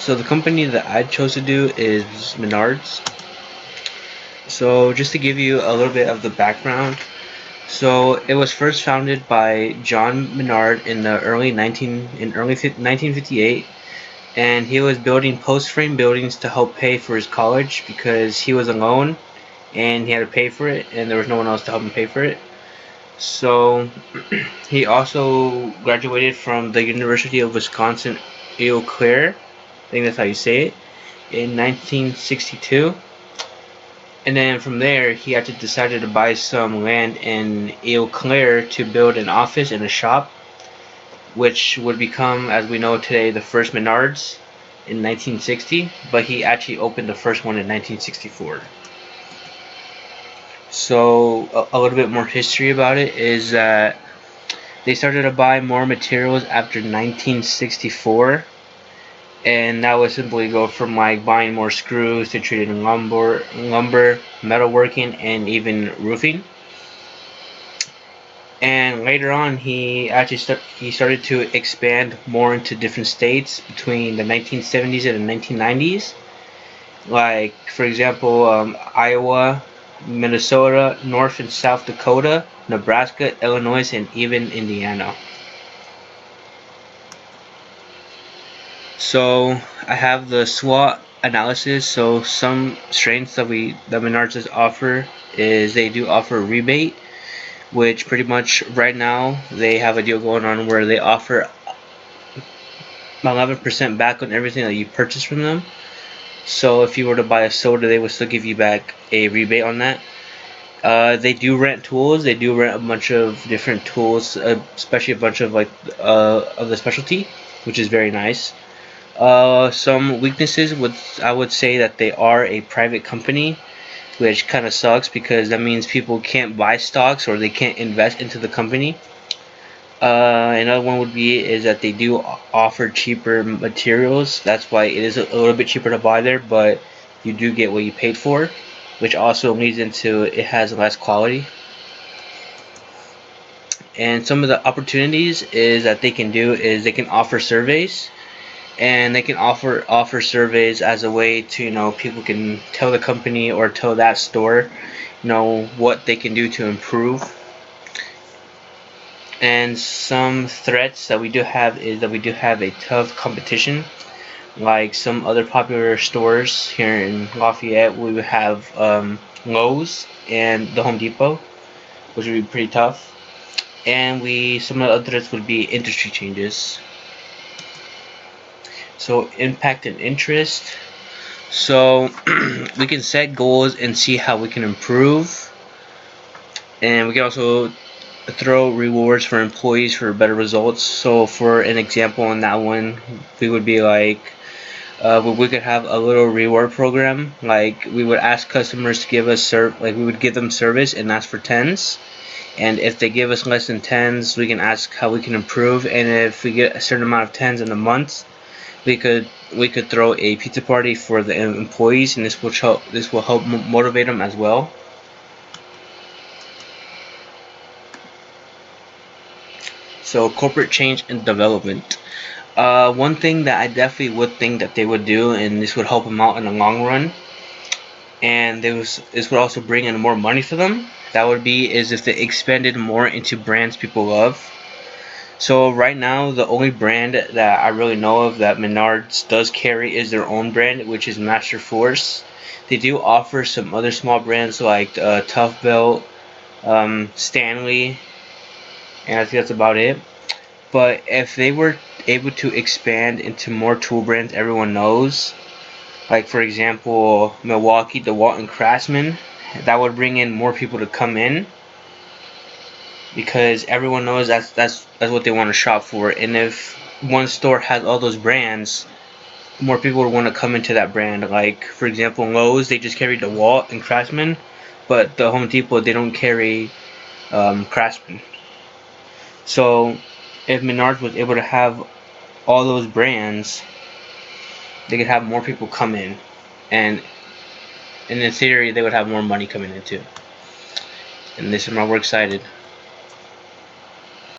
So the company that I chose to do is Menards. So just to give you a little bit of the background, so it was first founded by John Menard in the early 1958, and he was building post-frame buildings to help pay for his college because he was alone and he had to pay for it, and there was no one else to help him pay for it. So he also graduated from the University of Wisconsin Eau Claire, I think that's how you say it, in 1962. And then from there, he actually decided to buy some land in Eau Claire to build an office and a shop, which would become, as we know today, the first Menards in 1960. But he actually opened the first one in 1964. So a little bit more history about it is that they started to buy more materials after 1964, and that would simply go from like buying more screws to treating lumber, metalworking, and even roofing. And later on, he started to expand more into different states between the 1970s and the 1990s. Like for example, Iowa, Minnesota, North and South Dakota, Nebraska, Illinois, and even Indiana. So I have the SWOT analysis. So some strengths that Menards offer is they do offer a rebate, which pretty much right now they have a deal going on where they offer 11% back on everything that you purchase from them. So if you were to buy a soda, they would still give you back a rebate on that. They do rent tools. They do rent a bunch of different tools, especially a bunch of of the specialty, which is very nice. Some weaknesses I would say that they are a private company, which kind of sucks because that means people can't buy stocks or they can't invest into the company. Another one would be is that they do offer cheaper materials. That's why it is a little bit cheaper to buy there, but you do get what you paid for, which also leads into it has less quality. And some of the opportunities is that they can do is they can offer surveys, and they can offer surveys as a way to people can tell the company or tell that store what they can do to improve. And some threats that we do have is that we do have a tough competition. Like some other popular stores here in Lafayette, we would have Lowe's and the Home Depot, which would be pretty tough. And some of the others would be industry changes. So impact and interest. So we can set goals and see how we can improve. And we can also throw rewards for employees for better results. So for an example on that one, we would be like, we could have a little reward program. Like we would ask customers to give us we would give them service and ask for tens. And if they give us less than tens, we can ask how we can improve. And if we get a certain amount of tens in a month, we could throw a pizza party for the employees, and this will help motivate them as well. So corporate change and development. One thing that I definitely would think that they would do, and this would help them out in the long run, and this would also bring in more money for them. That would be is if they expanded more into brands people love. So right now, the only brand that I really know of that Menards does carry is their own brand, which is Master Force. They do offer some other small brands like Tough Belt, Stanley, and I think that's about it. But if they were able to expand into more tool brands everyone knows, like for example Milwaukee, DeWalt, and Craftsman, that would bring in more people to come in because everyone knows that's what they want to shop for. And if one store has all those brands, more people would want to come into that brand. Like for example, Lowe's, they just carry DeWalt and Craftsman, but the Home Depot, they don't carry Craftsman. So if Menards was able to have all those brands, they could have more people come in, and in theory they would have more money coming in too. And this is why we're excited.